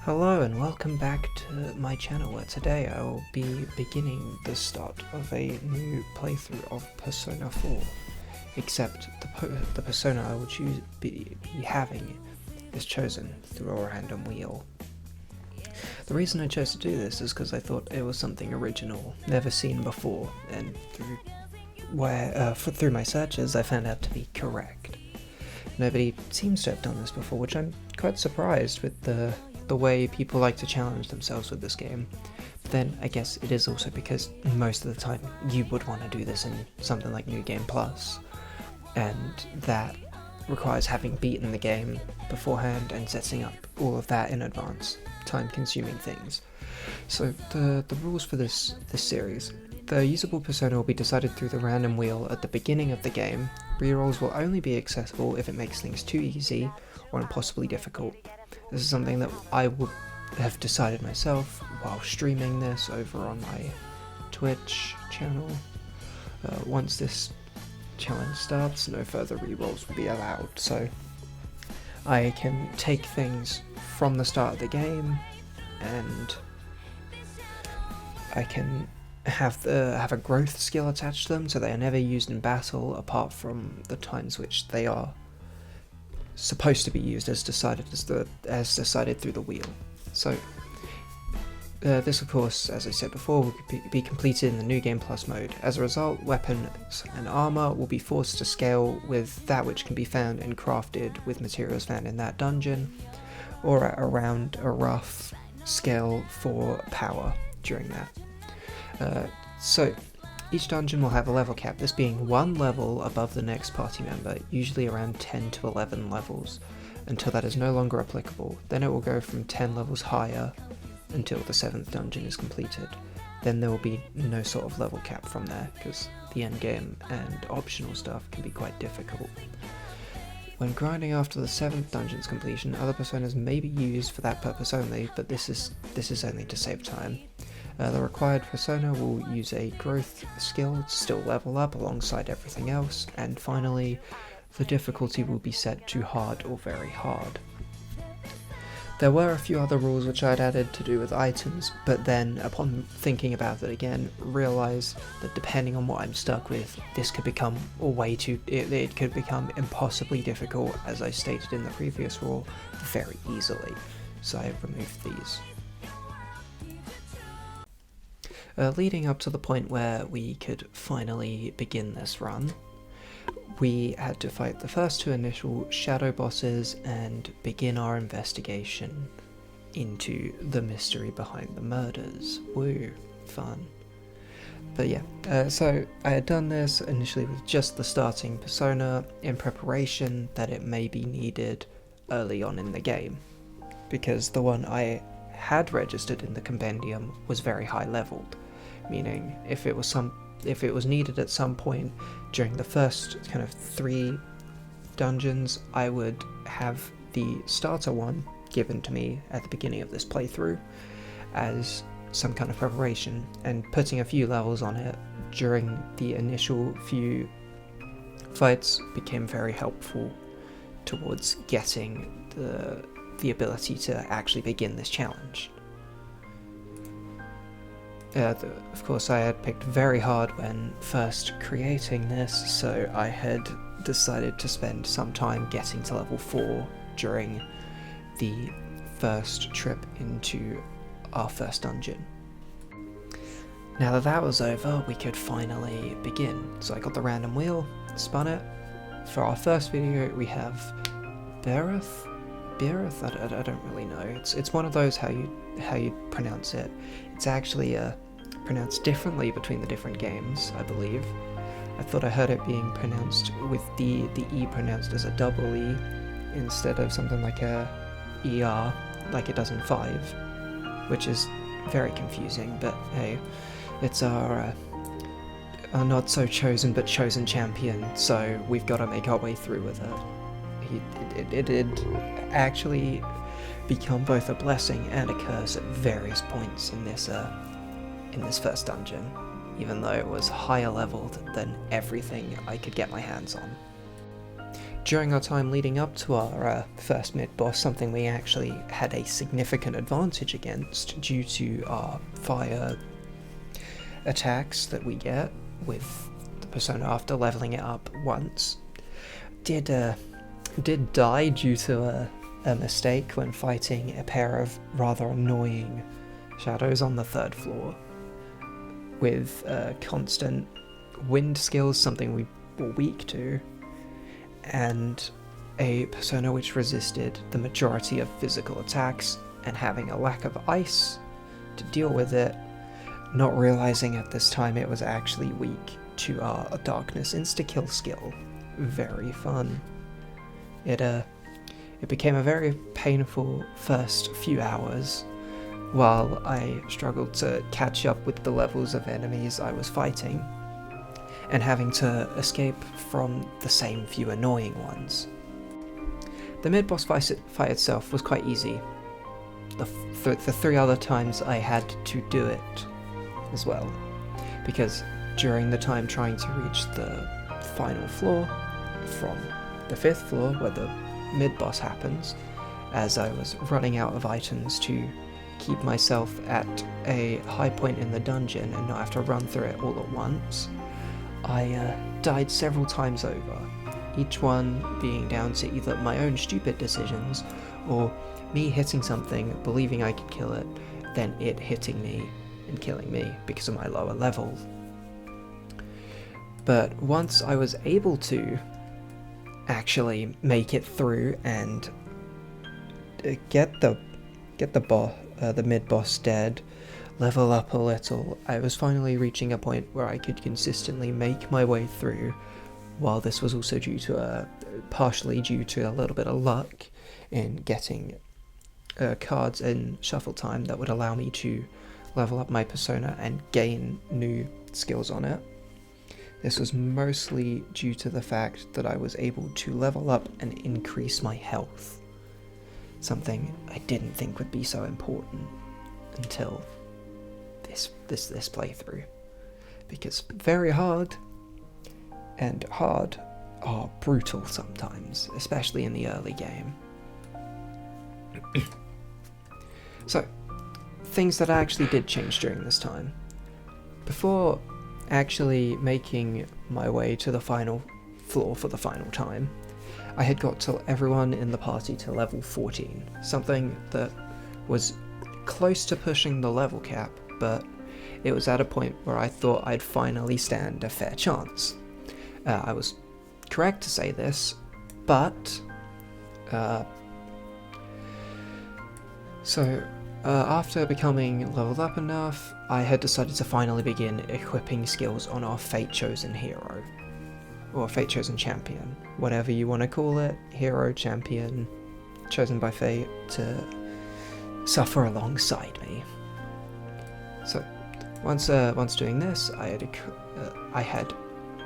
Hello and welcome back to my channel, where today I will be beginning the start of a new playthrough of Persona 4, except the persona I will be having is chosen through a random wheel. The reason I chose to do this is because I thought it was something original, never seen before, and through my searches I found out to be correct. Nobody seems to have done this before, which I'm quite surprised with the way people like to challenge themselves with this game. But then I guess it is also because most of the time you would want to do this in something like New Game Plus, and that requires having beaten the game beforehand and setting up all of that in advance, time-consuming things. So the rules for this series: the usable persona will be decided through the random wheel at the beginning of the game. Rerolls will only be accessible if it makes things too easy or impossibly difficult. This is something that I would have decided myself while streaming this over on my Twitch channel. Once this challenge starts, no further rerolls will be allowed, so I can take things from the start of the game and I can have a growth skill attached to them, so they are never used in battle apart from the times which they are supposed to be used as decided through the wheel. So this, of course, as I said before, will be completed in the New Game Plus mode. As a result, weapons and armour will be forced to scale with that which can be found and crafted with materials found in that dungeon, or at around a rough scale for power during that. So each dungeon will have a level cap, this being one level above the next party member, usually around 10 to 11 levels, until that is no longer applicable. Then it will go from 10 levels higher until the 7th dungeon is completed. Then there will be no sort of level cap from there, because the endgame and optional stuff can be quite difficult. When grinding after the 7th dungeon's completion, other personas may be used for that purpose only, but this is only to save time. The required persona will use a growth skill to still level up alongside everything else, and finally, the difficulty will be set to hard or very hard. There were a few other rules which I'd added to do with items, but then, upon thinking about it again, realised that depending on what I'm stuck with, this could become it could become impossibly difficult, as I stated in the previous rule, very easily. So I removed these. Leading up to the point where we could finally begin this run, we had to fight the first two initial shadow bosses and begin our investigation into the mystery behind the murders. Woo, fun. But yeah, so I had done this initially with just the starting persona in preparation that it may be needed early on in the game, because the one I had registered in the compendium was very high leveled, meaning if it was needed at some point during the first kind of 3 dungeons, I would have the starter one given to me at the beginning of this playthrough as some kind of preparation, and putting a few levels on it during the initial few fights became very helpful towards getting the ability to actually begin this challenge. Of course, I had picked very hard when first creating this, so I had decided to spend some time getting to level 4 during the first trip into our first dungeon. Now that was over, we could finally begin. So I got the random wheel, spun it. For our first video, we have Bereth? I don't really know. It's one of those how you pronounce it. It's actually pronounced differently between the different games, I believe. I thought I heard it being pronounced with the E pronounced as a double E instead of something like a ER like it does in 5, which is very confusing, but hey, it's our not so chosen but chosen champion, so we've got to make our way through with it. It did actually become both a blessing and a curse at various points in this first dungeon, even though it was higher leveled than everything I could get my hands on. during our time leading up to our first mid-boss, something we actually had a significant advantage against due to our fire attacks that we get with the persona after leveling it up once, did die due to a mistake when fighting a pair of rather annoying shadows on the 3rd floor with constant wind skills, something we were weak to, and a persona which resisted the majority of physical attacks, and having a lack of ice to deal with it, not realizing at this time it was actually weak to our darkness insta-kill skill. Very fun. It became a very painful first few hours while I struggled to catch up with the levels of enemies I was fighting, and having to escape from the same few annoying ones. The mid-boss fight itself was quite easy. The 3 other times I had to do it as well, because during the time trying to reach the final floor from the 5th floor where the mid-boss happens, as I was running out of items to keep myself at a high point in the dungeon and not have to run through it all at once, I died several times over, each one being down to either my own stupid decisions or me hitting something, believing I could kill it, then it hitting me and killing me because of my lower level. But once I was able to actually make it through and get the mid-boss dead, level up a little, I was finally reaching a point where I could consistently make my way through, while this was also partially due to a little bit of luck in getting cards in shuffle time that would allow me to level up my persona and gain new skills on it. This was mostly due to the fact that I was able to level up and increase my health, something I didn't think would be so important until this playthrough, because very hard and hard are brutal sometimes, especially in the early game. So, things that I actually did change during this time. Before actually making my way to the final floor for the final time, I had got everyone in the party to level 14, something that was close to pushing the level cap, but it was at a point where I thought I'd finally stand a fair chance. I was correct to say this, but after becoming leveled up enough, I had decided to finally begin equipping skills on our fate-chosen hero, or fate-chosen champion, whatever you want to call it, hero, champion, chosen by fate to suffer alongside me. So, once doing this, I had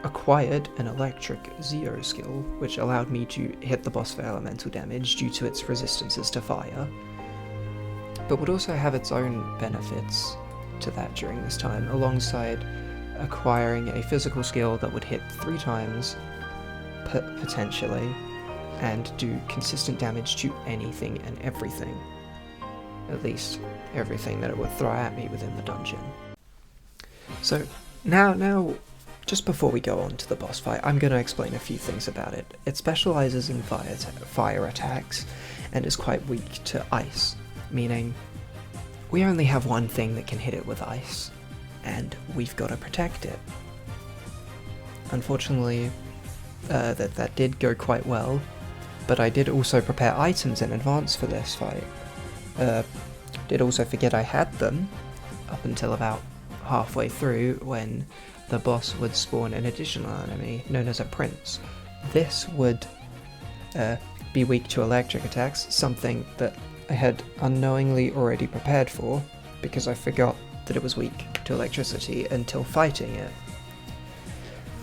acquired an electric Zeo skill, which allowed me to hit the boss for elemental damage due to its resistances to fire, but would also have its own benefits to that during this time, alongside acquiring a physical skill that would hit 3 times, potentially, and do consistent damage to anything and everything. At least, everything that it would throw at me within the dungeon. So, now, just before we go on to the boss fight, I'm going to explain a few things about it. It specializes in fire attacks, and is quite weak to ice, meaning we only have one thing that can hit it with ice, and we've got to protect it. Unfortunately, that did go quite well, but I did also prepare items in advance for this fight. Did also forget I had them up until about halfway through, when the boss would spawn an additional enemy known as a prince. This would be weak to electric attacks, something that I had unknowingly already prepared for, because I forgot that it was weak to electricity until fighting it.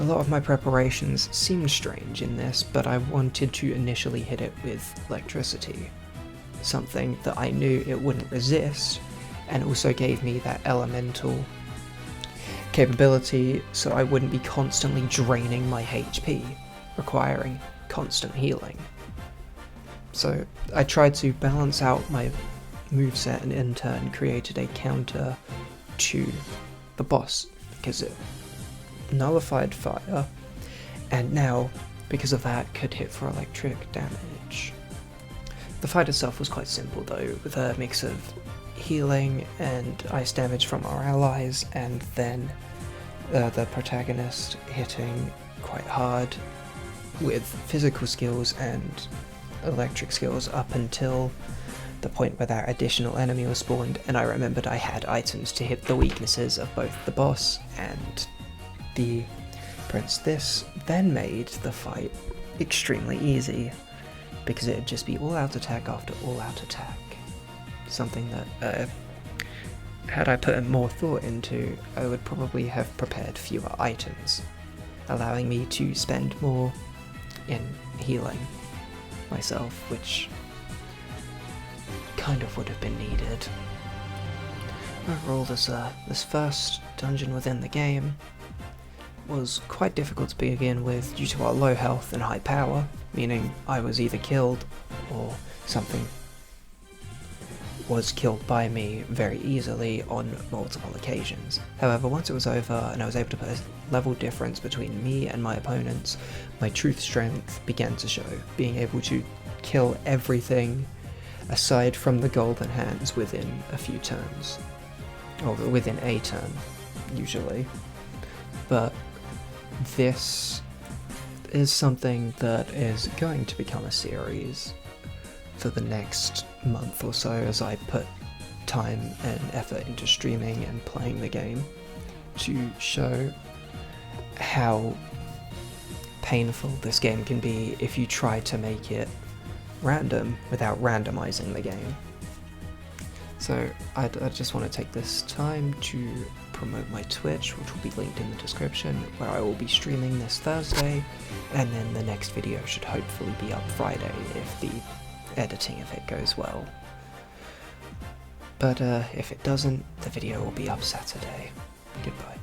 A lot of my preparations seemed strange in this, but I wanted to initially hit it with electricity, something that I knew it wouldn't resist, and also gave me that elemental capability so I wouldn't be constantly draining my HP, requiring constant healing. So I tried to balance out my moveset and in turn created a counter to the boss because it nullified fire, and now because of that could hit for electric damage. The fight itself was quite simple though, with a mix of healing and ice damage from our allies, and then the protagonist hitting quite hard with physical skills and electric skills up until the point where that additional enemy was spawned, and I remembered I had items to hit the weaknesses of both the boss and the prince. This then made the fight extremely easy, because it'd just be all-out attack after all-out attack. Something that, had I put more thought into, I would probably have prepared fewer items, allowing me to spend more in healing myself, which kind of would have been needed. Overall, this first dungeon within the game was quite difficult to begin with due to our low health and high power, meaning I was either killed or something was killed by me very easily on multiple occasions. However, once it was over and I was able to put a level difference between me and my opponents, my truth strength began to show, being able to kill everything aside from the golden hands within a few turns, or within a turn usually. But this is something that is going to become a series for the next month or so as I put time and effort into streaming and playing the game, to show how painful this game can be if you try to make it random without randomizing the game. So I just want to take this time to promote my Twitch, which will be linked in the description, where I will be streaming this Thursday, and then the next video should hopefully be up Friday if the editing of it goes well. But if it doesn't, the video will be up Saturday. Goodbye.